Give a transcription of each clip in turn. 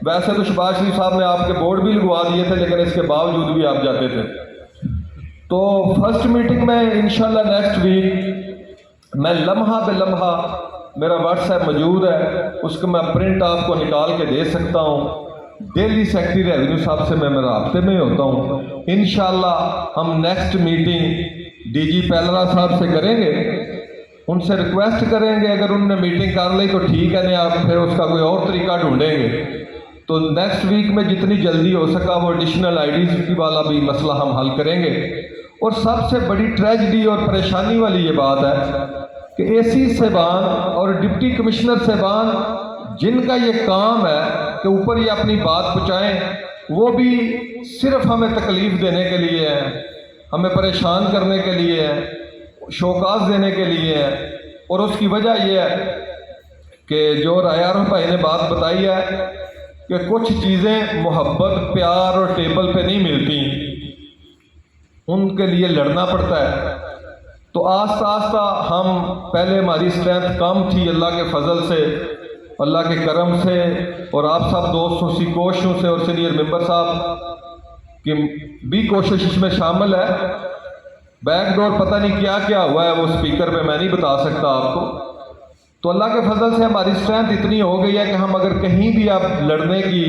ویسے تو شہباز شریف صاحب نے آپ کے بورڈ بھی لگوا دیے تھے، لیکن اس کے باوجود بھی آپ جاتے تھے۔ تو فرسٹ میٹنگ میں انشاءاللہ نیکسٹ ویک میں لمحہ بے لمحہ، میرا واٹس ایپ موجود ہے، اس کو میں پرنٹ آپ کو نکال کے دے سکتا ہوں۔ ڈیلی سیکرٹری ریونیو صاحب سے میں رابطے میں ہوتا ہوں۔ انشاءاللہ ہم نیکسٹ میٹنگ ڈی جی پیلرا صاحب سے کریں گے، ان سے ریکویسٹ کریں گے، اگر انہوں نے میٹنگ کر لی تو ٹھیک ہے، نہیں آپ پھر اس کا کوئی اور طریقہ ڈھونڈیں گے۔ تو نیکسٹ ویک میں جتنی جلدی ہو سکا وہ ایڈیشنل آئی ڈیز کی والا بھی مسئلہ ہم حل کریں گے۔ اور سب سے بڑی ٹریجڈی اور پریشانی والی یہ بات ہے کہ اے سی صاحبان اور ڈپٹی کمشنر صاحبان جن کا یہ کام ہے کہ اوپر یہ اپنی بات پہنچائیں، وہ بھی صرف ہمیں تکلیف دینے کے لیے ہیں، ہمیں پریشان کرنے کے لیے ہیں، شوکاز دینے کے لیے ہیں۔ اور اس کی وجہ یہ ہے کہ جو رایار بھائی نے بات بتائی ہے کہ کچھ چیزیں محبت، پیار اور ٹیبل پہ نہیں ملتی، ان کے لیے لڑنا پڑتا ہے۔ تو آہستہ آہستہ ہم پہلے ہماری اسٹرینتھ کم تھی، اللہ کے فضل سے، اللہ کے کرم سے، اور آپ سب دوستوں کی کوششوں سے، اور سینئر ممبر صاحب کی بھی کوشش اس میں شامل ہے۔ بیک ڈور پتہ نہیں کیا کیا ہوا ہے، وہ اسپیکر پہ میں نہیں بتا سکتا آپ کو۔ تو اللہ کے فضل سے ہماری اسٹرینتھ اتنی ہو گئی ہے کہ ہم اگر کہیں بھی آپ لڑنے کی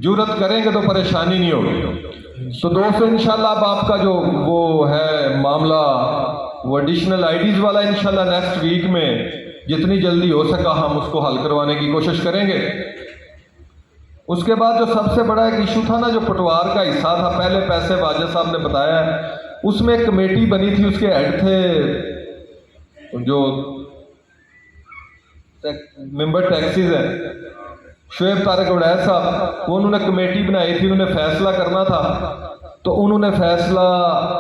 جرت کریں گے تو پریشانی نہیں ہوگی۔ تو دوستو انشاءاللہ اب آپ کا جو وہ ہے معاملہ، وہ ایڈیشنل آئی ڈیز والا، انشاءاللہ نیکسٹ ویک میں جتنی جلدی ہو سکا ہم اس کو حل کروانے کی کوشش کریں گے۔ اس کے بعد جو سب سے بڑا ایک ایشو تھا نا، جو پٹوار کا حصہ تھا، پہلے پیسے واجد صاحب نے بتایا ہے، اس میں ایک کمیٹی بنی تھی، اس کے ہیڈ تھے جو ممبر ٹیکسیز ہیں، شعیب طارق وڑید صاحب، وہ انہوں نے کمیٹی بنائی تھی، انہوں نے فیصلہ کرنا تھا، تو انہوں نے فیصلہ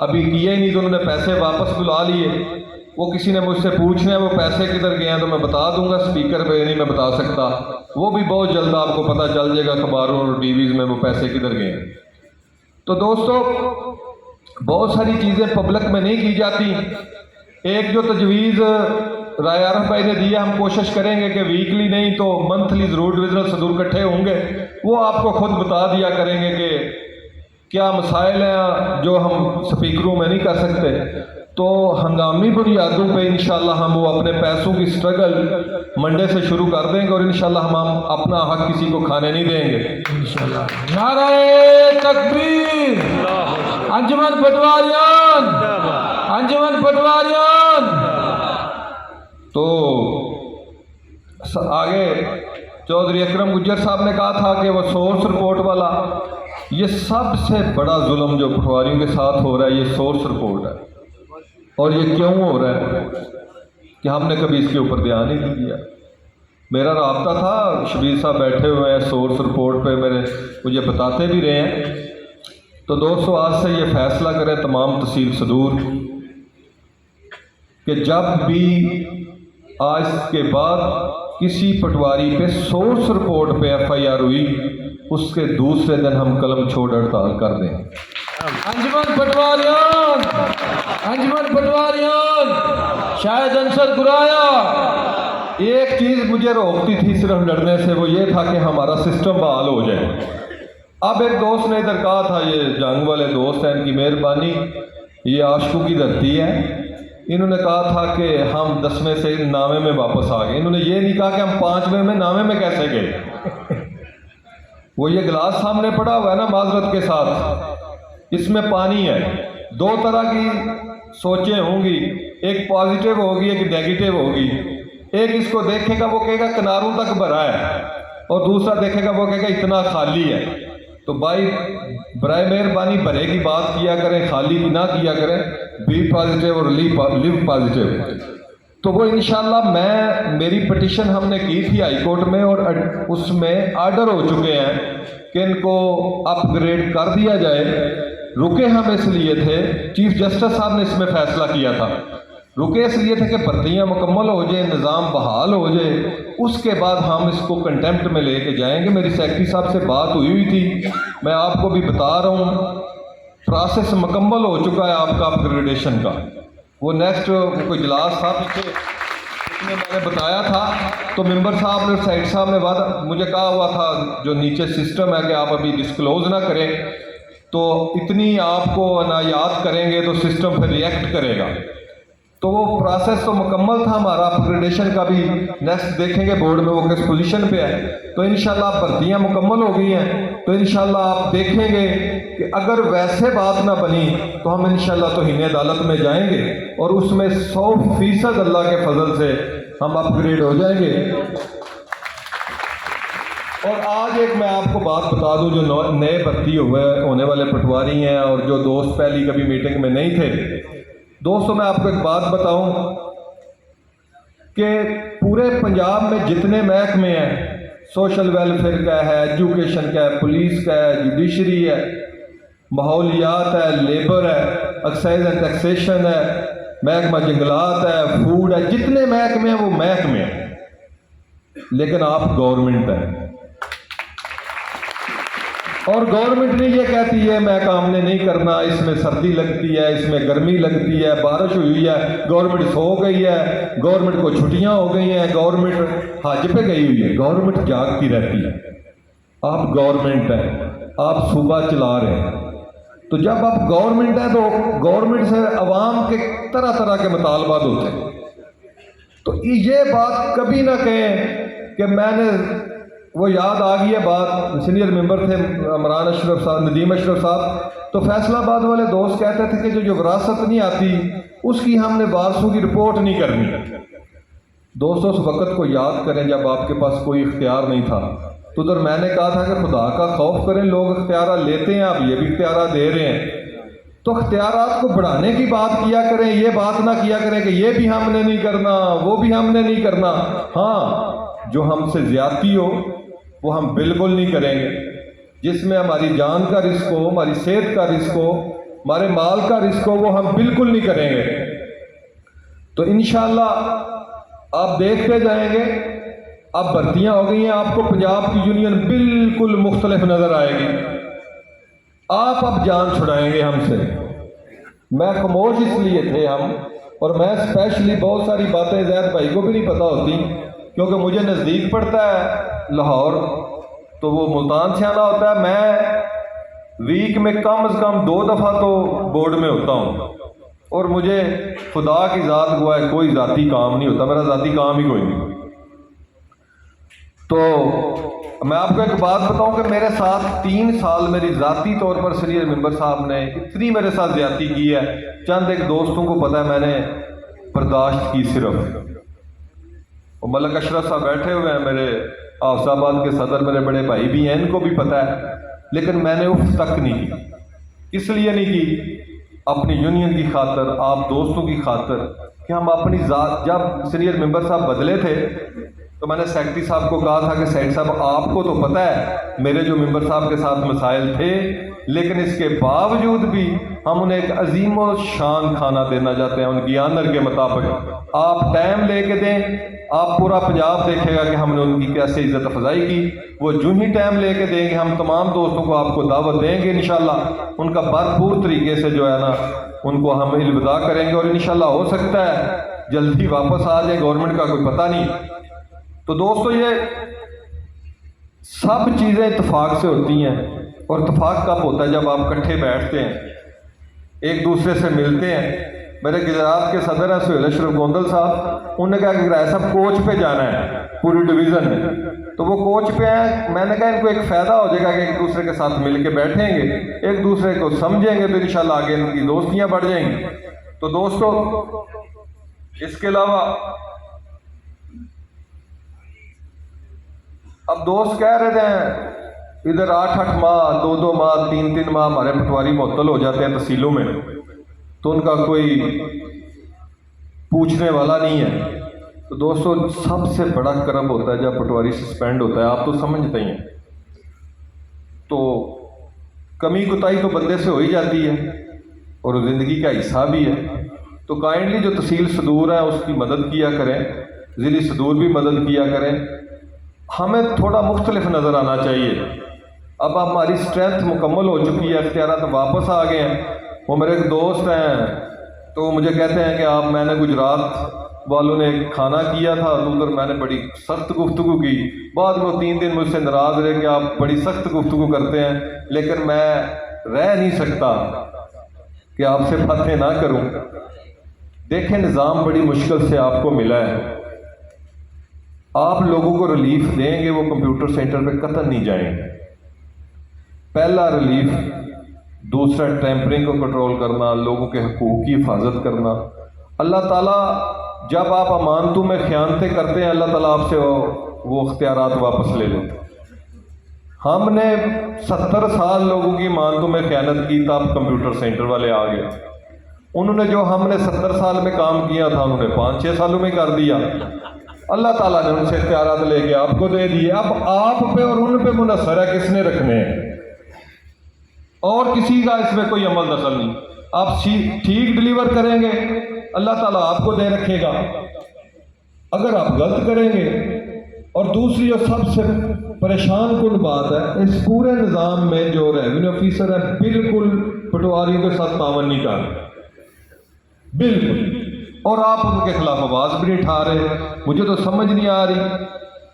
ابھی کیا ہی نہیں، تو انہوں نے پیسے واپس بلا لیے۔ وہ کسی نے مجھ سے پوچھنا ہے وہ پیسے کدھر گئے ہیں تو میں بتا دوں گا، اسپیکر پہ نہیں میں بتا سکتا، وہ بھی بہت جلد آپ کو پتہ چل جائے گا اخباروں اور ٹی ویز میں وہ پیسے کدھر گئے ہیں۔ تو دوستو بہت ساری چیزیں پبلک میں نہیں کی جاتی۔ ایک جو تجویز رائے عارف بھائی نے دی ہے، ہم کوشش کریں گے کہ ویکلی نہیں تو منتھلی ضرور ڈویژنل صدور اکٹھے ہوں گے، وہ آپ کو خود بتا دیا کریں گے کہ کیا مسائل ہیں جو ہم سپیکروں میں نہیں کر سکتے۔ تو ہنگامی بنیادوں پہ انشاءاللہ ہم وہ اپنے پیسوں کی سٹرگل منڈے سے شروع کر دیں گے، اور انشاءاللہ ہم اپنا حق کسی کو کھانے نہیں دیں گے انشاءاللہ۔ نعرہ تکبیر، انجمن پٹواریان، انجمن پٹواریان۔ تو آگے چودھری اکرم گجر صاحب نے کہا تھا کہ وہ سورس رپورٹ والا، یہ سب سے بڑا ظلم جو پٹواریوں کے ساتھ ہو رہا ہے یہ سورس رپورٹ ہے۔ اور یہ کیوں ہو رہا ہے کہ ہم نے کبھی اس کے اوپر دھیان ہی نہیں دیا۔ میرا رابطہ تھا، شبیر صاحب بیٹھے ہوئے ہیں سورس رپورٹ پہ، مجھے بتاتے بھی رہے ہیں۔ تو دوستو آج سے یہ فیصلہ کریں تمام تحصیل صدور کہ جب بھی آج کے بعد کسی پٹواری پہ سورس رپورٹ پہ ایف آئی آر ہوئی، اس کے دوسرے دن ہم قلم چھوڑ ہڑتال کر دیں۔ انجمن پٹواریان، انجمن پٹواریان، شاہد انصر گرایا۔ ایک چیز مجھے روکتی تھی صرف لڑنے سے، وہ یہ تھا کہ ہمارا سسٹم بحال ہو جائے۔ اب ایک دوست نے ادھر کہا تھا، یہ جنگ والے دوست ہیں، ان کی مہربانی، یہ عاشقوں کی دھرتی ہے، انہوں نے کہا تھا کہ ہم 10ویں سے نامے میں واپس آ گئے۔ انہوں نے یہ نہیں کہا کہ ہم 5ویں میں نامے میں کیسے گئے۔ وہ یہ گلاس سامنے پڑا ہوا ہے نا، معذرت کے ساتھ اس میں پانی ہے۔ دو طرح کی سوچیں ہوں گی، ایک پازیٹیو ہوگی ایک نیگیٹو ہوگی۔ ایک اس کو دیکھے گا وہ کہے گا کناروں تک بھرا ہے، اور دوسرا دیکھے گا وہ کہے گا اتنا خالی ہے۔ تو بھائی برائے مہربانی بھرے کی بات کیا کریں، خالی کی نہ کیا کریں، بی پازیٹیو اور لیو پازیٹیو۔ تو وہ انشاءاللہ میری پٹیشن ہم نے کی تھی ہائی کورٹ میں، اور اس میں آرڈر ہو چکے ہیں کہ ان کو اپ گریڈ کر دیا جائے۔ رکے ہم اس لیے تھے، چیف جسٹس صاحب نے اس میں فیصلہ کیا تھا، رکے اس لیے تھے کہ بھرتیاں مکمل ہو جائے، نظام بحال ہو جائے، اس کے بعد ہم اس کو کنٹیمپٹ میں لے کے جائیں گے۔ میری سیکرٹری صاحب سے بات ہوئی تھی، میں آپ کو بھی بتا رہا ہوں، پروسیس مکمل ہو چکا ہے آپ کا اپ گریڈیشن کا۔ وہ نیکسٹ کوئی اجلاس تھا پیچھے میں نے بتایا تھا تو ممبر صاحب نے اور سعید صاحب نے وعدہ مجھے کہا ہوا تھا جو نیچے سسٹم ہے کہ آپ ابھی ڈسکلوز نہ کریں، تو اتنی آپ کو نہ یاد کریں گے تو سسٹم پھر ریئیکٹ کرے گا. تو وہ پروسیس تو مکمل تھا ہمارا. اپگریڈیشن کا بھی نیکسٹ دیکھیں گے بورڈ میں وہ کس پوزیشن پہ ہے. تو انشاءاللہ بھرتیاں مکمل ہو گئی ہیں، تو انشاءاللہ آپ دیکھیں گے کہ اگر ویسے بات نہ بنی تو ہم انشاءاللہ توہین عدالت میں جائیں گے اور اس میں 100% اللہ کے فضل سے ہم اپ گریڈ ہو جائیں گے. اور آج ایک میں آپ کو بات بتا دوں، جو نئے بھرتی ہونے والے پٹواری ہیں اور جو دوست پہلی کبھی میٹنگ میں نہیں تھے، دوستوں میں آپ کو ایک بات بتاؤں کہ پورے پنجاب میں جتنے محکمے ہیں، سوشل ویلفیئر کا ہے، ایجوکیشن کا ہے، پولیس کا ہے، جوڈیشری ہے، ماحولیات ہے، لیبر ہے، ایکسائز اینڈ ٹیکسیشن ہے، محکمہ جنگلات ہے، فوڈ ہے، جتنے محکمے ہیں وہ محکمے ہیں، لیکن آپ گورنمنٹ ہیں. اور گورنمنٹ نے یہ کہتی ہے میں کام نے نہیں کرنا، اس میں سردی لگتی ہے، اس میں گرمی لگتی ہے، بارش ہوئی ہے، گورنمنٹ سو گئی ہے، گورنمنٹ کو چھٹیاں ہو گئی ہیں، گورنمنٹ حج پہ گئی ہوئی ہے. گورنمنٹ جاگتی رہتی ہے. آپ گورنمنٹ ہیں، آپ صوبہ چلا رہے ہیں. تو جب آپ گورنمنٹ ہیں تو گورنمنٹ سے عوام کے طرح طرح کے مطالبات ہوتے ہیں. تو یہ بات کبھی نہ کہیں کہ میں نے، وہ یاد آ گئی ہے بات، سینئر ممبر تھے عمران اشرف صاحب، ندیم اشرف صاحب، تو فیصلہ آباد والے دوست کہتے تھے کہ جو وراثت نہیں آتی اس کی ہم نے وارثوں کی رپورٹ نہیں کرنی. دوستوں اس وقت کو یاد کریں جب آپ کے پاس کوئی اختیار نہیں تھا. تو ادھر میں نے کہا تھا کہ خدا کا خوف کریں، لوگ اختیارات لیتے ہیں، آپ یہ بھی اختیارات دے رہے ہیں، تو اختیارات کو بڑھانے کی بات کیا کریں، یہ بات نہ کیا کریں کہ یہ بھی ہم نے نہیں کرنا، وہ بھی ہم نے نہیں کرنا. ہاں، جو ہم سے زیادتی ہو وہ ہم بالکل نہیں کریں گے. جس میں ہماری جان کا رسک ہو، ہماری صحت کا رسک ہو، ہمارے مال کا رسک ہو، وہ ہم بالکل نہیں کریں گے. تو انشاءاللہ آپ دیکھتے جائیں گے. اب بھرتیاں ہو گئی ہیں، آپ کو پنجاب کی یونین بالکل مختلف نظر آئے گی. آپ اب جان چھڑائیں گے ہم سے. میں خاموش اس لیے تھے ہم، اور میں اسپیشلی بہت ساری باتیں زید بھائی کو بھی نہیں پتہ ہوتی کیونکہ مجھے نزدیک پڑتا ہے لاہور، تو وہ ملتان سے آنا ہوتا ہے. میں ویک میں کم از کم 2 دفعہ تو بورڈ میں ہوتا ہوں، اور مجھے خدا کی ذات گواہ ہے کوئی ذاتی کام نہیں ہوتا، میرا ذاتی کام ہی کوئی نہیں. تو میں آپ کو ایک بات بتاؤں کہ میرے ساتھ 3 سال میری ذاتی طور پر سینئر ممبر صاحب نے اتنی میرے ساتھ زیادتی کی ہے، چند ایک دوستوں کو پتہ ہے میں نے برداشت کی صرف. اور ملک اشرف صاحب بیٹھے ہوئے ہیں، میرے حافظ آباد کے صدر، میرے بڑے بھائی بھی ہیں، ان کو بھی پتہ ہے، لیکن میں نے اف تک نہیں کی. اس لیے نہیں کی، اپنی یونین کی خاطر، آپ دوستوں کی خاطر، کہ ہم اپنی ذات. جب سینئر ممبر صاحب بدلے تھے تو میں نے سیکرٹری صاحب کو کہا تھا کہ سیکرٹری صاحب آپ کو تو پتہ ہے میرے جو ممبر صاحب کے ساتھ مسائل تھے، لیکن اس کے باوجود بھی ہم انہیں ایک عظیم و شان کھانا دینا چاہتے ہیں ان کی آنر کے مطابق. آپ ٹائم لے کے دیں، آپ پورا پنجاب دیکھے گا کہ ہم نے ان کی کیسے عزت افزائی کی. وہ جو ہی ٹائم لے کے دیں گے، ہم تمام دوستوں کو آپ کو دعوت دیں گے انشاءاللہ. ان کا بھرپور طریقے سے جو ہے نا ان کو ہم الوداع کریں گے، اور انشاءاللہ ہو سکتا ہے جلدی واپس آ جائے، گورنمنٹ کا کوئی پتہ نہیں. تو دوستو یہ سب چیزیں اتفاق سے ہوتی ہیں، اور اتفاق کب ہوتا ہے؟ جب آپ اکٹھے بیٹھتے ہیں، ایک دوسرے سے ملتے ہیں. میرے گجرات کے صدر ہیں سہیل اشرف گوندل صاحب، انہوں نے کہا کہ رائے صاحب کوچ پہ جانا ہے پوری ڈویژن میں، تو وہ کوچ پہ ہیں. میں نے کہا ان کو ایک فائدہ ہو جائے گا کہ ایک دوسرے کے ساتھ مل کے بیٹھیں گے، ایک دوسرے کو سمجھیں گے، تو انشاءاللہ آگے ان کی دوستیاں بڑھ جائیں گی. تو دوستو اس کے علاوہ اب دوست کہہ رہے تھے ادھر 8 ماہ 2 ماہ 3 ماہ ہمارے پٹواری معطل ہو جاتے ہیں تحصیلوں میں، تو ان کا کوئی پوچھنے والا نہیں ہے. تو دوستو سب سے بڑا کرب ہوتا ہے جب پٹواری سسپینڈ ہوتا ہے، آپ تو سمجھتے ہی ہیں. تو کمی کوتاہی تو بندے سے ہو ہی جاتی ہے، اور زندگی کا حصہ بھی ہے. تو کائنڈلی جو تحصیل صدور ہے اس کی مدد کیا کریں، ضلعی صدور بھی مدد کیا کریں. ہمیں تھوڑا مختلف نظر آنا چاہیے. اب ہماری اسٹرینتھ مکمل ہو چکی ہے، اختیارات واپس آ گئے ہیں. وہ میرے ایک دوست ہیں تو وہ مجھے کہتے ہیں کہ آپ، میں نے گجرات والوں نے کھانا کیا تھا، تو ادھر میں نے بڑی سخت گفتگو کی. بعد میں 3 دن مجھ سے ناراض رہے کہ آپ بڑی سخت گفتگو کرتے ہیں، لیکن میں رہ نہیں سکتا کہ آپ سے باتیں نہ کروں. دیکھیں نظام بڑی مشکل سے آپ کو ملا ہے، آپ لوگوں کو ریلیف دیں گے، وہ کمپیوٹر سینٹر پہ قطعاً نہیں جائیں گے. پہلا ریلیف، دوسرا ٹیمپرنگ کو کنٹرول کرنا، لوگوں کے حقوق کی حفاظت کرنا. اللہ تعالیٰ جب آپ امانتوں میں خیانتیں کرتے ہیں، اللہ تعالیٰ آپ سے وہ اختیارات واپس لے لیتے. ہم نے 70 سال لوگوں کی امانتوں میں خیانت کی، تب کمپیوٹر سینٹر والے آ گئے. انہوں نے جو ہم نے 70 سال میں کام کیا تھا انہوں نے 5-6 سالوں میں کر دیا. اللہ تعالیٰ نے ان سے اختیارات لے کے آپ کو دے دیے. اب آپ پہ اور ان پہ منحصر ہے کس نے رکھنے ہیں، اور کسی کا اس میں کوئی عمل دخل نہیں. آپ ٹھیک ڈلیور کریں گے اللہ تعالیٰ آپ کو دے رکھے گا، اگر آپ غلط کریں گے. اور دوسری جو سب سے پریشان کن بات ہے، اس پورے نظام میں جو ریونیو آفیسر ہے بالکل پٹواریوں کے ساتھ تعاون نہیں کر رہے، بالکل. اور آپ ان کے خلاف آواز بھی نہیں اٹھا رہے. مجھے تو سمجھ نہیں آ رہی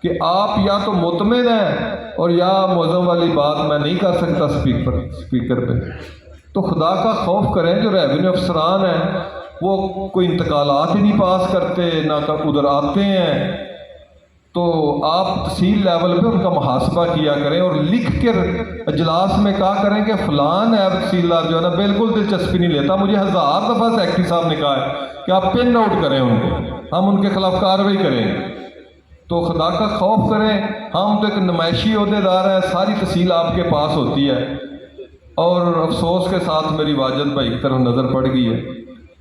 کہ آپ یا تو مطمئن ہیں اور یا معظم والی بات میں نہیں کر سکتا اسپیکر پہ. تو خدا کا خوف کریں. جو ریونیو افسران ہیں وہ کوئی انتقالات ہی نہیں پاس کرتے، نہ ادھر آتے ہیں. تو آپ تحصیل لیول پہ ان کا محاسبہ کیا کریں اور لکھ کے اجلاس میں کہا کریں کہ فلان ہے تحصیلدار جو ہے نا بالکل دلچسپی نہیں لیتا. مجھے 1000 دفعہ سیکٹری صاحب نے کہا ہے کہ آپ پن آؤٹ کریں ان کو، ہم ان کے خلاف کارروائی کریں گے. تو خدا کا خوف کریں. ہم تو ایک نمائشی عہدیدار ہیں، ساری تحصیل آپ کے پاس ہوتی ہے. اور افسوس کے ساتھ میری واجد بھائی کی طرف نظر پڑ گئی ہے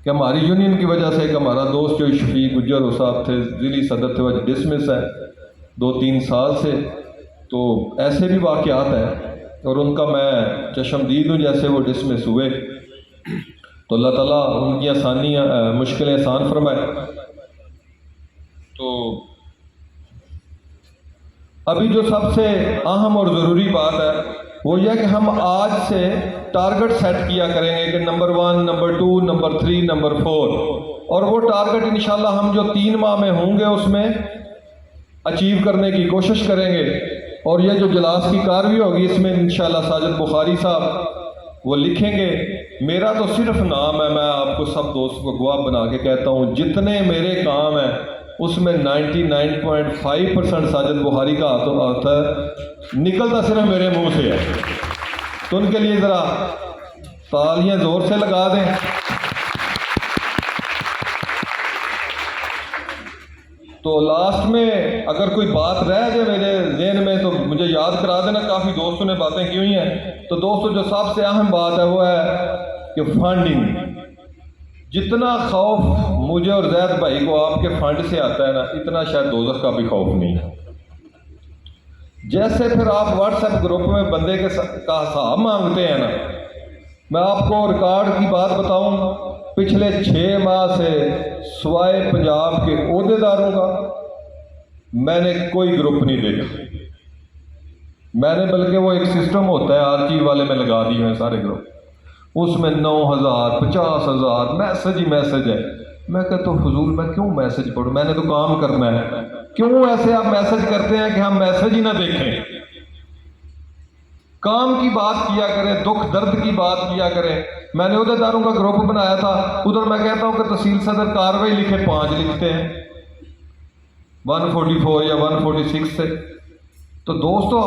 کہ ہماری یونین کی وجہ سے ایک ہمارا دوست جو شفیق گجر وہ صاحب تھے، ضلعی صدر تھے، وہ ڈسمس ہے 2-3 سال سے. تو ایسے بھی واقعات ہیں اور ان کا میں چشمدید ہوں جیسے وہ ڈسمس ہوئے. تو اللہ تعالیٰ ان کی آسانیاں مشکلیں آسان فرمائے. تو ابھی جو سب سے اہم اور ضروری بات ہے وہ یہ کہ ہم آج سے ٹارگٹ سیٹ کیا کریں گے کہ نمبر 1، نمبر 2، نمبر 3، نمبر 4. اور وہ ٹارگٹ انشاءاللہ ہم جو 3 ماہ میں ہوں گے اس میں اچیو کرنے کی کوشش کریں گے. اور یہ جو جلاس کی کارروائی ہوگی اس میں انشاءاللہ ساجد بخاری صاحب وہ لکھیں گے. میرا تو صرف نام ہے، میں آپ کو سب دوست کو گواہ بنا کے کہتا ہوں جتنے میرے کام ہیں اس میں 99.5% ساجد بخاری کا ہاتھ ہوتا ہے، نکلتا صرف میرے منہ سے ہے. تو ان کے لیے ذرا تالیاں زور سے لگا دیں. تو لاسٹ میں اگر کوئی بات رہ جائے میرے ذہن میں تو مجھے یاد کرا دینا. کافی دوستوں نے باتیں کی ہوئی ہیں. تو دوستوں جو سب سے اہم بات ہے وہ ہے کہ فنڈنگ. جتنا خوف مجھے اور زید بھائی کو آپ کے فنڈ سے آتا ہے نا، اتنا شاید دوزخ کا بھی خوف نہیں ہے. جیسے پھر آپ واٹس ایپ گروپ میں بندے کا حساب مانگتے ہیں نا، میں آپ کو ریکارڈ کی بات بتاؤں، پچھلے 6 ماہ سے سوائے پنجاب کے عہدیداروں کا میں نے کوئی گروپ نہیں دیکھا. میں نے بلکہ وہ ایک سسٹم ہوتا ہے آرچیو والے میں لگا دیے ہیں سارے گروپ، اس میں 9000 50,000 میسج ہی میسج ہے. میں کہتا ہوں فضول میں کیوں میسج پڑھوں، میں نے تو کام کرنا ہے. کیوں ایسے آپ میسج کرتے ہیں کہ ہم میسج ہی نہ دیکھیں؟ کام کی بات کیا کریں، دکھ درد کی بات کیا کریں. میں نے عہدیداروں کا گروپ بنایا تھا، ادھر میں کہتا ہوں کہ تحصیل صدر کارروائی لکھے 5 لکھتے ہیں 144 یا 146 سے. تو دوستو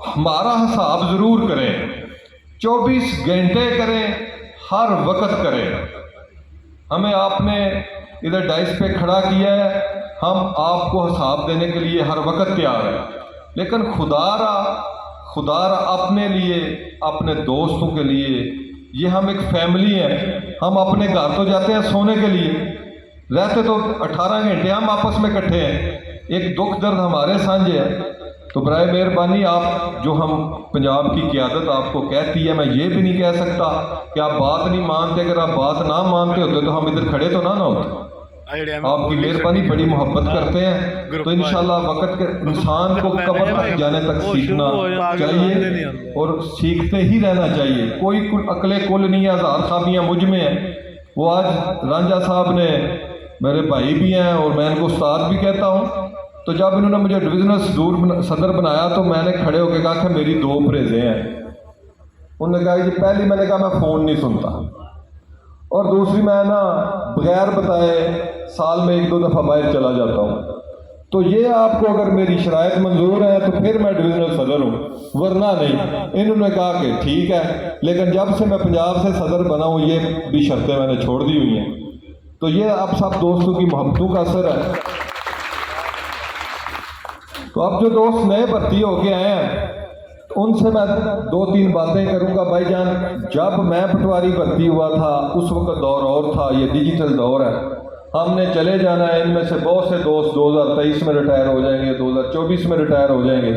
ہمارا حساب ضرور کریں، 24 گھنٹے کریں، ہر وقت کریں. ہمیں آپ نے ادھر ڈائس پہ کھڑا کیا ہے، ہم آپ کو حساب دینے کے لیے ہر وقت تیار ہیں. لیکن خدا را اپنے لیے، اپنے دوستوں کے لیے، یہ ہم ایک فیملی ہیں. ہم اپنے گھر تو جاتے ہیں سونے کے لیے، رہتے تو 18 گھنٹے ہم آپس میں اکٹھے ہیں. ایک دکھ درد ہمارے سانجھے ہیں. تو برائے مہربانی آپ جو ہم پنجاب کی قیادت آپ کو کہتی ہے، میں یہ بھی نہیں کہہ سکتا کہ آپ بات نہیں مانتے. اگر آپ بات نہ مانتے ہوتے تو ہم ادھر کھڑے تو نہ ہوتے. آپ کی مہربانی، بڑی محبت کرتے ہیں. تو انشاءاللہ وقت کے انسان کو قبر تک جانے تک سیکھنا چاہیے اور سیکھتے ہی رہنا چاہیے. کوئی عقل کل نہیں ہے، 1000 خابیاں مجھ میں ہیں. وہ آج رانجھا صاحب نے میرے بھائی بھی ہیں اور میں ان کو استاد بھی کہتا ہوں. تو جب انہوں نے مجھے ڈویژنل صدر بنایا تو میں نے کھڑے ہو کے کہا کہ میری 2 پرہیزیں ہیں. انہوں نے کہا جی پہلی میں نے کہا میں فون نہیں سنتا, اور دوسری میں نا بغیر بتائے سال میں 1-2 دفعہ باہر چلا جاتا ہوں. تو یہ آپ کو اگر میری شرائط منظور ہے تو پھر میں ڈویژنل صدر ہوں, ورنہ نہیں. انہوں نے کہا کہ ٹھیک ہے, لیکن جب سے میں پنجاب سے صدر بنا ہوں یہ بھی شرطیں میں نے چھوڑ دی ہوئی ہیں. تو یہ اب سب دوستوں کی محبتوں کا اثر ہے. تو اب جو دوست نئے بھرتی ہو کے آئے ہیں ان سے میں 2-3 باتیں کروں گا. بھائی جان, جب میں پٹواری بھرتی ہوا تھا اس وقت دور اور تھا, یہ ڈیجیٹل دور ہے. ہم نے چلے جانا ہے. ان میں سے بہت سے دوست 2023 میں ریٹائر ہو جائیں گے, 2024 میں ریٹائر ہو جائیں گے.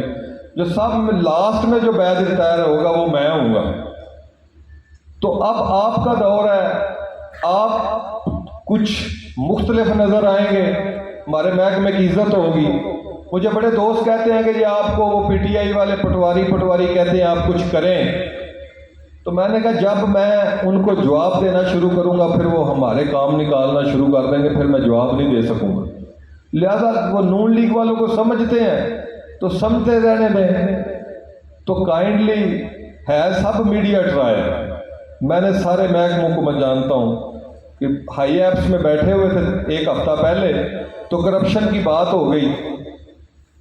جو سب میں لاسٹ میں جو بیچ ریٹائر ہوگا وہ میں ہوں گا. تو اب آپ کا دور ہے, آپ کچھ مختلف نظر آئیں گے, ہمارے محکمے کی عزت ہوگی. مجھے بڑے دوست کہتے ہیں کہ یہ آپ کو وہ پی ٹی آئی والے پٹواری کہتے ہیں آپ کچھ کریں. تو میں نے کہا جب میں ان کو جواب دینا شروع کروں گا پھر وہ ہمارے کام نکالنا شروع کر دیں گے, پھر میں جواب نہیں دے سکوں گا. لہذا وہ نون لیگ والوں کو سمجھتے ہیں تو سمجھتے رہنے دیں. تو کائنڈلی ہے سب میڈیا ٹرائل. میں نے سارے محکموں کو میں جانتا ہوں کہ ہائی ایپس میں بیٹھے ہوئے تھے 1 ہفتہ پہلے, تو کرپشن کی بات ہو گئی.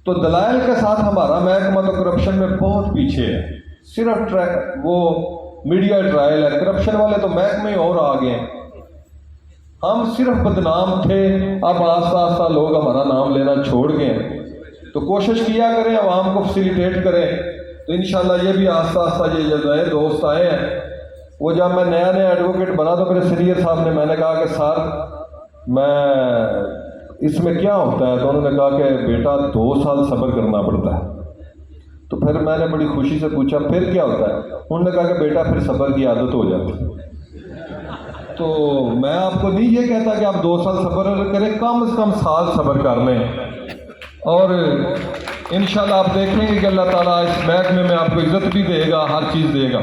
تو دلائل کے ساتھ ہمارا محکمہ تو کرپشن میں بہت پیچھے ہے. صرف وہ میڈیا ٹرائل ہے. کرپشن والے تو محکمے اور آگے ہیں. ہم صرف بدنام تھے, اب آہستہ آہستہ لوگ ہمارا نام لینا چھوڑ گئے ہیں. تو کوشش کیا کریں, عوام کو فیسیلیٹیٹ کریں. تو انشاءاللہ یہ بھی آہستہ آہستہ یہ جو نئے دوست آئے ہیں, وہ جب میں نیا ایڈوکیٹ بنا تو میرے سینئر صاحب نے, میں نے کہا کہ سر میں اس میں کیا ہوتا ہے؟ تو انہوں نے کہا کہ بیٹا 2 سال صبر کرنا پڑتا ہے. تو پھر میں نے بڑی خوشی سے پوچھا پھر کیا ہوتا ہے؟ انہوں نے کہا کہ بیٹا پھر صبر کی عادت ہو جاتی. تو میں آپ کو نہیں یہ کہتا کہ آپ 2 سال صبر کریں, کم از کم سال صبر کر لیں, اور انشاءاللہ آپ دیکھیں گے کہ اللہ تعالیٰ اس محکمے میں آپ کو عزت بھی دے گا, ہر چیز دے گا.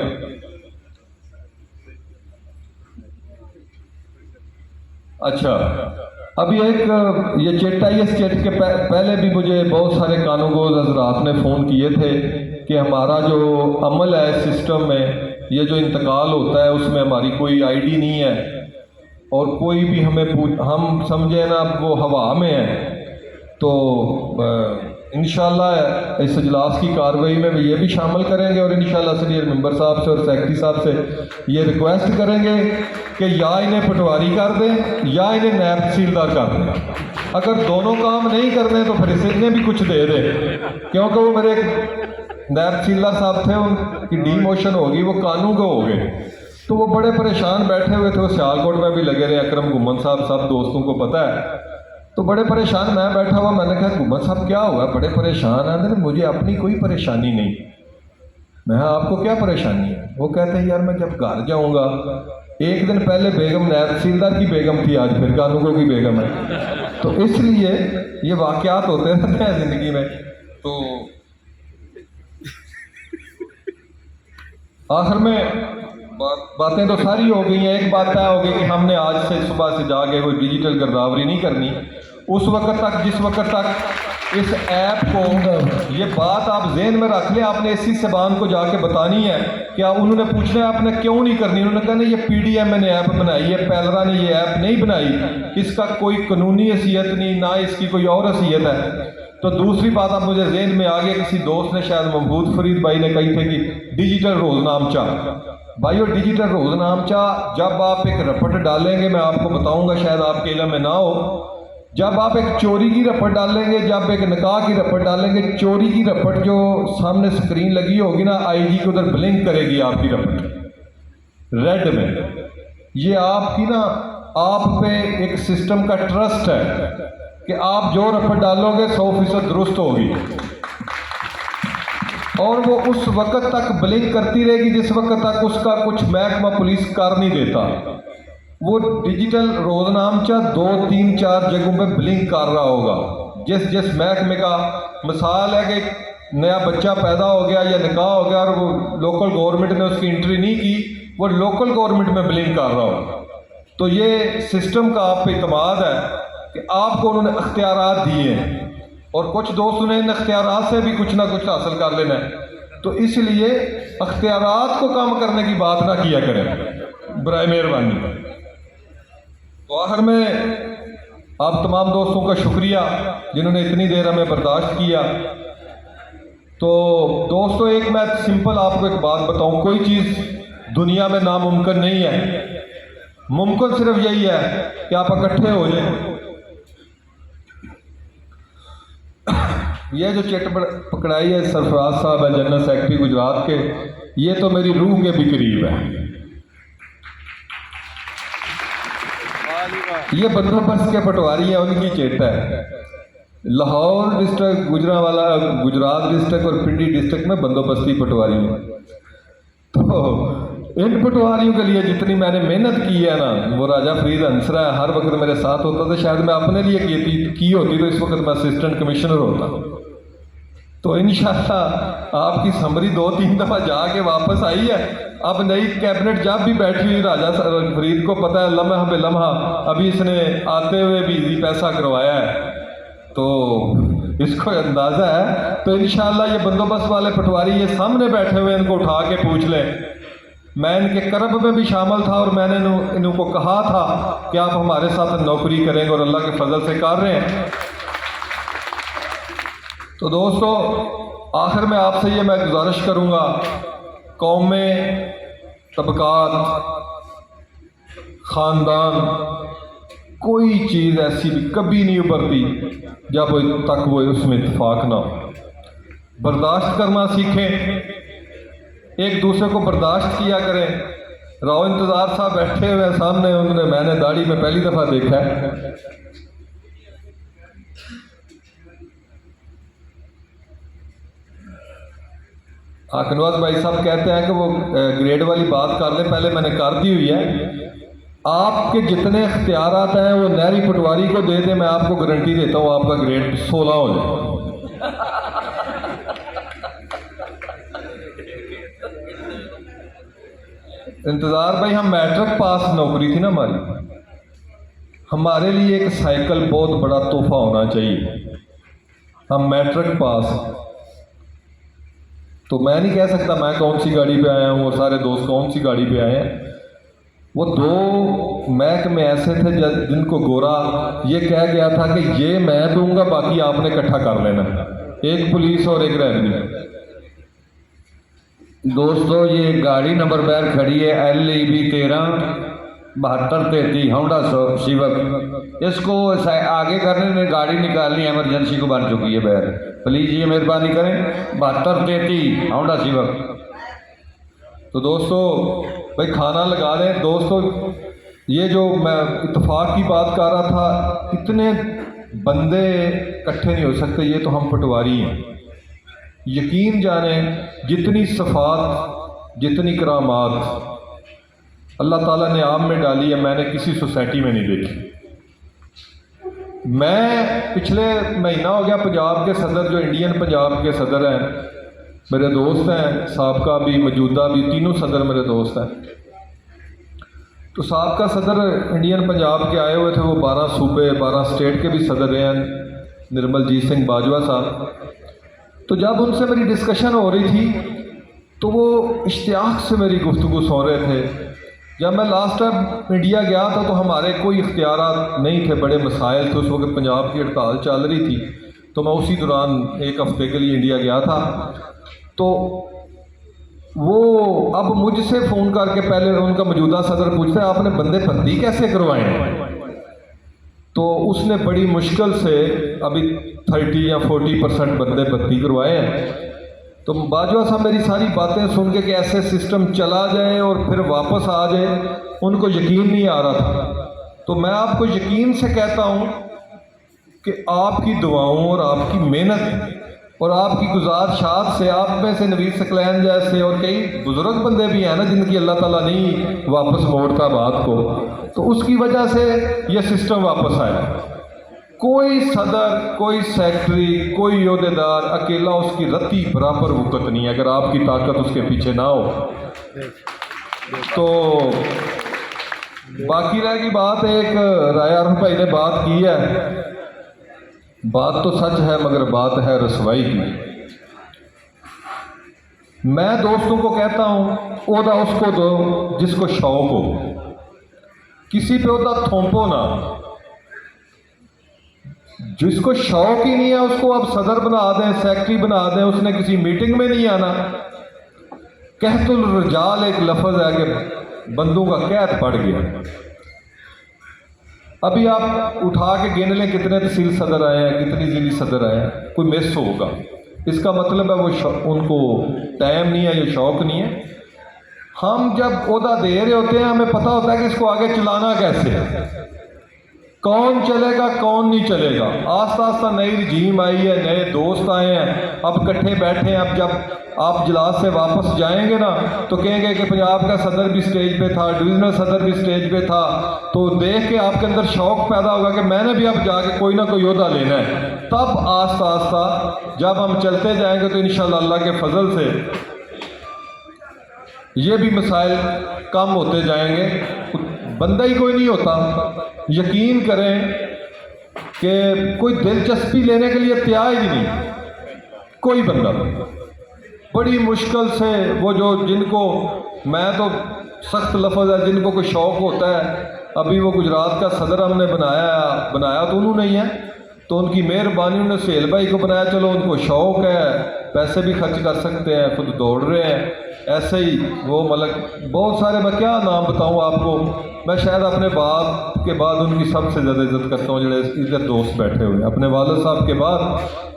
اچھا, ابھی ایک یہ چیٹائی اسٹیٹ کے پہلے بھی مجھے بہت سارے قانونگوز حضرات نے فون کیے تھے کہ ہمارا جو عمل ہے سسٹم میں, یہ جو انتقال ہوتا ہے اس میں ہماری کوئی آئی ڈی نہیں ہے, اور کوئی بھی ہم سمجھے نا وہ ہوا میں ہے. تو انشاءاللہ اس اجلاس کی کارروائی میں یہ بھی شامل کریں گے, اور انشاءاللہ سینئر ممبر صاحب سے اور سیکرٹری صاحب سے یہ ریکویسٹ کریں گے کہ یا انہیں پٹواری کر دیں یا انہیں نائب تحصیلدار کر دیں. اگر دونوں کام نہیں کر دیں تو پھر انہیں بھی کچھ دے دیں, کیونکہ وہ میرے نائب تحصیلدار صاحب تھے, ان کی ڈی موشن ہوگی, وہ قانون کو ہو گئے. تو وہ بڑے پریشان بیٹھے ہوئے تھے, وہ سیالکوٹ میں بھی لگے رہے, اکرم گھمن صاحب سب دوستوں کو پتہ ہے. تو بڑے پریشان میں بیٹھا ہوا, میں نے کہا گھمن صاحب کیا ہوا, بڑے پریشان ہیں؟ مجھے اپنی کوئی پریشانی نہیں. میں آپ کو کیا پریشانی ہے؟ وہ کہتے ہیں یار میں جب گھر جاؤں گا, 1 دن پہلے بیگم نائب تحصیلدار کی بیگم تھی, آج پھر قانونگو کی بیگم ہے. تو اس لیے یہ واقعات ہوتے رہتے ہیں زندگی میں. تو آخر میں باتیں تو ساری ہو گئی ہیں. ایک بات طے ہو گئی کہ ہم نے آج سے صبح سے جا کے کوئی ڈیجیٹل گرداوری نہیں کرنی. اس وقت تک جس وقت تک اس ایپ کو, یہ بات آپ ذہن میں رکھ لیں, آپ نے اسی زبان کو جا کے بتانی ہے. کیا انہوں نے پوچھنا ہے آپ نے کیوں نہیں کرنی؟ انہوں نے کہا نہیں یہ پی ڈی ایم نے ایپ بنائی ہے, پیلرا نے یہ ایپ نہیں بنائی, اس کا کوئی قانونی حیثیت نہیں, نہ اس کی کوئی اور حیثیت ہے. تو دوسری بات اب مجھے ذہن میں آگے کسی دوست نے شاید محمود فرید بھائی نے کہی تھی کہ ڈیجیٹل روزنامچہ. بھائیو ڈیجیٹل روزنامچہ جب آپ ایک رپٹ ڈالیں گے, میں آپ کو بتاؤں گا شاید آپ کے علم میں نہ ہو, جب آپ ایک چوری کی رپٹ ڈالیں گے, جب ایک نکاح کی رپٹ ڈالیں گے, چوری کی رپٹ جو سامنے سکرین لگی ہوگی نا, آئی جی کو ادھر بلنک کرے گی آپ کی رپٹ ریڈ میں. یہ آپ کی نا, آپ پہ ایک سسٹم کا ٹرسٹ ہے کہ آپ جو رپٹ ڈالو گے 100% درست ہوگی, اور وہ اس وقت تک بلنک کرتی رہے گی جس وقت تک اس کا کچھ محکمہ پولیس کر نہیں دیتا. وہ ڈیجیٹل روزنامچہ 2, 3, 4 جگہوں پہ بلنک کر رہا ہوگا. جس محکمے کا مثال ہے کہ نیا بچہ پیدا ہو گیا یا نکاح ہو گیا اور وہ لوکل گورنمنٹ نے اس کی انٹری نہیں کی, وہ لوکل گورنمنٹ میں بلنک کر رہا ہوگا. تو یہ سسٹم کا آپ پہ اعتماد ہے کہ آپ کو انہوں نے اختیارات دیے ہیں اور کچھ دوست انہیں ان اختیارات سے بھی کچھ نہ کچھ حاصل کر لینا ہے، تو اس لیے اختیارات کو کم کرنے کی بات نہ کیا کریں برائے مہربانی۔ تو آخر میں آپ تمام دوستوں کا شکریہ جنہوں نے اتنی دیر ہمیں برداشت کیا۔ تو دوستو ایک میں سمپل آپ کو ایک بات بتاؤں، کوئی چیز دنیا میں ناممکن نہیں ہے، ممکن صرف یہی ہے کہ آپ اکٹھے ہو جائیں۔ یہ جو چٹ پکڑائی ہے سرفراز صاحب ہے جنرل سیکرٹری گجرات کے، یہ تو میری روح کے بھی قریب ہے۔ یہ بندوبست کے پٹواری ہیں، ان کی چٹ ہے۔ لاہور ڈسٹرکٹ، گجرات ڈسٹرکٹ اور پنڈی ڈسٹرکٹ میں بندوبستی پٹواری ہیں۔ تو ان پٹواریوں کے لیے جتنی میں نے محنت کی ہے نا، وہ راجہ فرید انصرہ ہر وقت میرے ساتھ ہوتا تھا، شاید میں اپنے لیے کی ہوتی تو اس وقت میں اسسٹنٹ کمشنر ہوتا۔ تو انشاءاللہ آپ کی سمری 2-3 دفعہ جا کے واپس آئی ہے۔ اب نئی کیبنٹ جب بھی بیٹھی ہوئی راجہ فرید کو پتہ ہے لمحہ بے لمحہ ابھی اس نے آتے ہوئے بھی ایزی پیسہ کروایا ہے، تو اس کو اندازہ ہے۔ تو انشاءاللہ یہ بندوبست والے پٹواری یہ سامنے بیٹھے ہوئے، ان کو اٹھا کے پوچھ لیں۔ میں ان کے کرب میں بھی شامل تھا اور میں نے انہوں کو کہا تھا کہ آپ ہمارے ساتھ نوکری کریں گے اور اللہ کے فضل سے کر رہے ہیں۔ تو دوستو آخر میں آپ سے یہ میں گزارش کروں گا، قومیں، طبقات، خاندان، کوئی چیز ایسی بھی کبھی نہیں ابھرتی جب تک وہ اس میں اتفاق نہ ہو۔ برداشت کرنا سیکھیں، ایک دوسرے کو برداشت کیا کریں۔ راؤ انتظار صاحب بیٹھے ہوئے سامنے، میں نے داڑھی میں پہلی دفعہ دیکھا ہے۔ کنواز بھائی صاحب کہتے ہیں کہ وہ گریڈ والی بات کر لیں، پہلے میں نے کر دی ہوئی ہے۔ آپ کے جتنے اختیارات ہیں وہ نہری پٹواری کو دے دیں، میں آپ کو گارنٹی دیتا ہوں آپ کا گریڈ 16 ہو جائے۔ انتظار بھائی، ہم میٹرک پاس نوکری تھی نا ہمارے لیے ایک سائیکل بہت بڑا تحفہ ہونا چاہیے۔ ہم میٹرک پاس، تو میں نہیں کہہ سکتا میں کون سی گاڑی پہ آیا ہوں اور سارے دوست کون سی گاڑی پہ آئے ہیں۔ وہ 2 محکمے ایسے تھے جن کو گورا یہ کہہ گیا تھا کہ یہ میں دوں گا، باقی آپ نے اکٹھا کر لینا، ایک پولیس اور ایک ریونیو۔ دوستو یہ گاڑی نمبر بیر کھڑی ہے LEB 13-7233 ہونڈا سیوک، اس کو آگے کرنے میں گاڑی نکالنی ایمرجنسی کو بن چکی ہے بیر، پلیز یہ مہربانی کریں 7233 ہونڈا سیوک۔ تو دوستو بھائی کھانا لگا لیں۔ دوستو یہ جو میں اتفاق کی بات کر رہا تھا، اتنے بندے اکٹھے نہیں ہو سکتے، یہ تو ہم پٹواری ہیں۔ یقین جانیں جتنی صفات، جتنی کرامات اللہ تعالیٰ نے عام میں ڈالی ہے، میں نے کسی سوسائٹی میں نہیں دیکھی۔ میں پچھلے مہینہ ہو گیا پنجاب کے صدر، جو انڈین پنجاب کے صدر ہیں، میرے دوست ہیں، سابقہ بھی موجودہ بھی، تینوں صدر میرے دوست ہیں۔ تو سابقہ صدر انڈین پنجاب کے آئے ہوئے تھے، وہ 12 صوبے 12 اسٹیٹ کے بھی صدر رہے ہیں، نرمل جیت سنگھ باجوہ صاحب۔ تو جب ان سے میری ڈسکشن ہو رہی تھی تو وہ اشتیاق سے میری گفتگو سن رہے تھے۔ جب میں لاسٹ ٹائم انڈیا گیا تھا تو ہمارے کوئی اختیارات نہیں تھے، بڑے مسائل تھے، اس وقت پنجاب کی ہڑتال چل رہی تھی، تو میں اسی دوران 1 ہفتے کے لیے انڈیا گیا تھا۔ تو وہ اب مجھ سے فون کر کے پہلے ان کا موجودہ صدر پوچھتے ہیں آپ نے بندے بندی کیسے کروائے ہیں؟ تو اس نے بڑی مشکل سے ابھی 30 یا 40% بندے بندی کروائے ہیں۔ تو باجوہ صاحب میری ساری باتیں سن کے کہ ایسے سسٹم چلا جائے اور پھر واپس آ جائے، ان کو یقین نہیں آ رہا تھا۔ تو میں آپ کو یقین سے کہتا ہوں کہ آپ کی دعاؤں اور آپ کی محنت اور آپ کی گزارشات سے، آپ میں سے نوید سکلین جیسے اور کئی بزرگ بندے بھی ہیں نا جن کی اللہ تعالیٰ نہیں واپس موڑتا بات کو، تو اس کی وجہ سے یہ سسٹم واپس آیا۔ کوئی صدر، کوئی سیکٹری، کوئی عہدیدار اکیلا اس کی رتی برابر وقت نہیں ہے اگر آپ کی طاقت اس کے پیچھے نہ ہو۔ تو باقی رہ گئی بات، ایک رایار بھائی نے بات کی ہے، بات تو سچ ہے مگر بات ہے رسوائی کی۔ میں دوستوں کو کہتا ہوں عہدہ اس کو دو جس کو شوق ہو، کسی پہ عہدہ تھوپو نہ۔ جس کو شوق ہی نہیں ہے اس کو اب صدر بنا دیں، سیکٹری بنا دیں، اس نے کسی میٹنگ میں نہیں آنا۔ قحط الرجال ایک لفظ ہے کہ بندوں کا قحط پڑ گیا۔ ابھی آپ اٹھا کے گن لیں کتنے تحصیل صدر آئے ہیں، کتنی ضلعی صدر آئے ہیں، کوئی مس ہوگا۔ اس کا مطلب ہے وہ ان کو ٹائم نہیں ہے یا شوق نہیں ہے۔ ہم جب عہدہ دے رہے ہوتے ہیں ہمیں پتہ ہوتا ہے کہ اس کو آگے چلانا کیسے ہے، کون چلے گا کون نہیں چلے گا۔ آہستہ آہستہ نئی رجیم آئی ہے، نئے دوست آئے ہیں، اب کٹھے بیٹھے ہیں۔ اب جب آپ اجلاس سے واپس جائیں گے نا تو کہیں گے کہ پنجاب کا صدر بھی سٹیج پہ تھا، ڈویژنل صدر بھی سٹیج پہ تھا، تو دیکھ کے آپ کے اندر شوق پیدا ہوگا کہ میں نے بھی اب جا کے کوئی نہ کوئی عہدہ لینا ہے۔ تب آہستہ آہستہ جب ہم چلتے جائیں گے تو انشاءاللہ اللہ کے فضل سے یہ بھی مسائل کم ہوتے جائیں گے۔ بندہ ہی کوئی نہیں ہوتا، یقین کریں کہ کوئی دلچسپی لینے کے لیے تیار ہی نہیں کوئی بندہ۔ بڑی مشکل سے وہ جو جن کو، میں تو سخت لفظ ہے، جن کو کوئی شوق ہوتا ہے، ابھی وہ گجرات کا صدر ہم نے بنایا تو انہوں نے ہی ہے، تو ان کی مہربانی، انہوں نے سہیل بھائی کو بنایا، چلو ان کو شوق ہے، پیسے بھی خرچ کر سکتے ہیں، خود دوڑ رہے ہیں۔ ایسے ہی وہ ملک بہت سارے، میں کیا نام بتاؤں آپ کو، میں شاید اپنے باپ کے بعد ان کی سب سے زیادہ عزت کرتا ہوں جڑے ادھر دوست بیٹھے ہوئے ہیں۔ اپنے والد صاحب کے بعد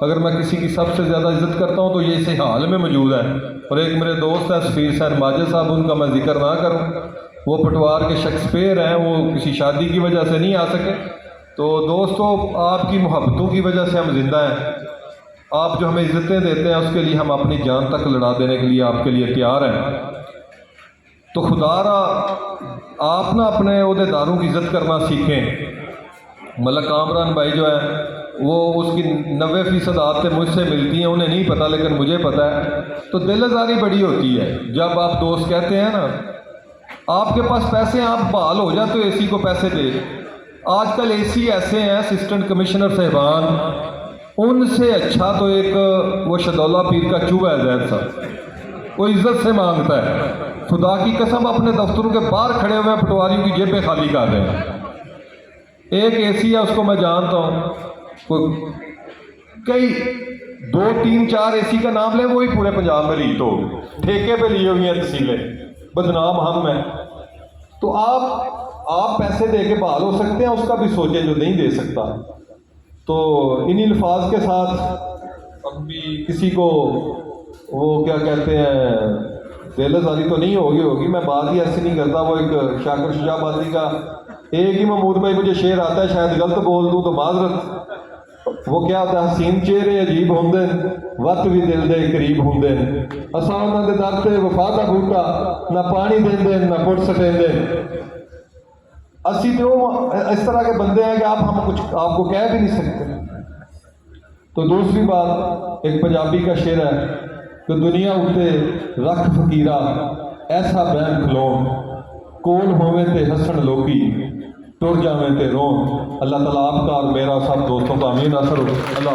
اگر میں کسی کی سب سے زیادہ عزت کرتا ہوں تو یہ اسی حال میں موجود ہے۔ اور ایک میرے دوست ہیں سفیر صاحب ماجد صاحب، ان کا میں ذکر نہ کروں، وہ پٹوار کے شیکسپیئر ہیں، وہ کسی شادی کی وجہ سے نہیں آ سکے۔ تو دوستو، آپ کی محبتوں کی وجہ سے ہم زندہ ہیں۔ آپ جو ہمیں عزتیں دیتے ہیں اس کے لیے ہم اپنی جان تک لڑا دینے کے لیے آپ کے لیے تیار ہیں۔ تو خدا را آپ نہ اپنے عہدیداروں کی عزت کرنا سیکھیں۔ ملک کامران بھائی جو ہیں وہ اس کی 90% عادتیں مجھ سے ملتی ہیں، انہیں نہیں پتہ لیکن مجھے پتہ ہے۔ تو دل آزاری بڑی ہوتی ہے جب آپ دوست کہتے ہیں نا آپ کے پاس پیسے ہیں، آپ بحال ہو جاتے ہو اے سی کو پیسے دے۔ آج کل اے سی ایسے ہیں اسسٹنٹ کمشنر صاحبان، ان سے اچھا تو ایک وہ شدولہ پیر کا چوہا ہے زید صاحب، وہ عزت سے مانگتا ہے۔ خدا کی قسم اپنے دفتروں کے باہر کھڑے ہوئے ہیں، پٹواریوں کی جیبیں خالی کر رہے ہیں۔ ایک اے سی ہے اس کو میں جانتا ہوں، کئی 2 3 4 اے سی کا نام لیں وہی پورے پنجاب میں ریت ہو گئے، ٹھیکے پہ لیے ہوئی ہیں تحصیلیں، بدنام ہم ہیں۔ تو آپ پیسے دے کے بحال ہو سکتے ہیں، اس کا بھی سوچیں جو نہیں دے سکتا۔ تو انہی الفاظ کے ساتھ ابھی کسی کو وہ کیا کہتے ہیں دل آزاری تو نہیں ہوگی، میں بات ہی ایسی نہیں کرتا۔ وہ ایک شاکر شجاع بازی کا ایک ہی محمود بھائی مجھے شعر آتا ہے، شاید غلط بول دوں تو معذرت۔ وہ کیا ہوتا ہے، حسین چہرے عجیب ہوندے وقت بھی دل دے قریب ہوندے، اساں انہاں دے در تے وفا دا بوٹا نہ پانی دیندے نہ پٹ سٹیندے۔ اسی تو اس طرح کے بندے ہیں کہ ہم کچھ آپ کو کہہ بھی نہیں سکتے۔ تو دوسری بات، ایک پنجابی کا شعر ہے کہ دنیا اتے رکھ فقیرہ ایسا بین کھلون، کول ہوئے تے ہسن لوکی ٹر جاویں تے رون۔ اللہ تعالیٰ آپ کا اور میرا سب دوستوں کا امین اثر ہو۔ اللہ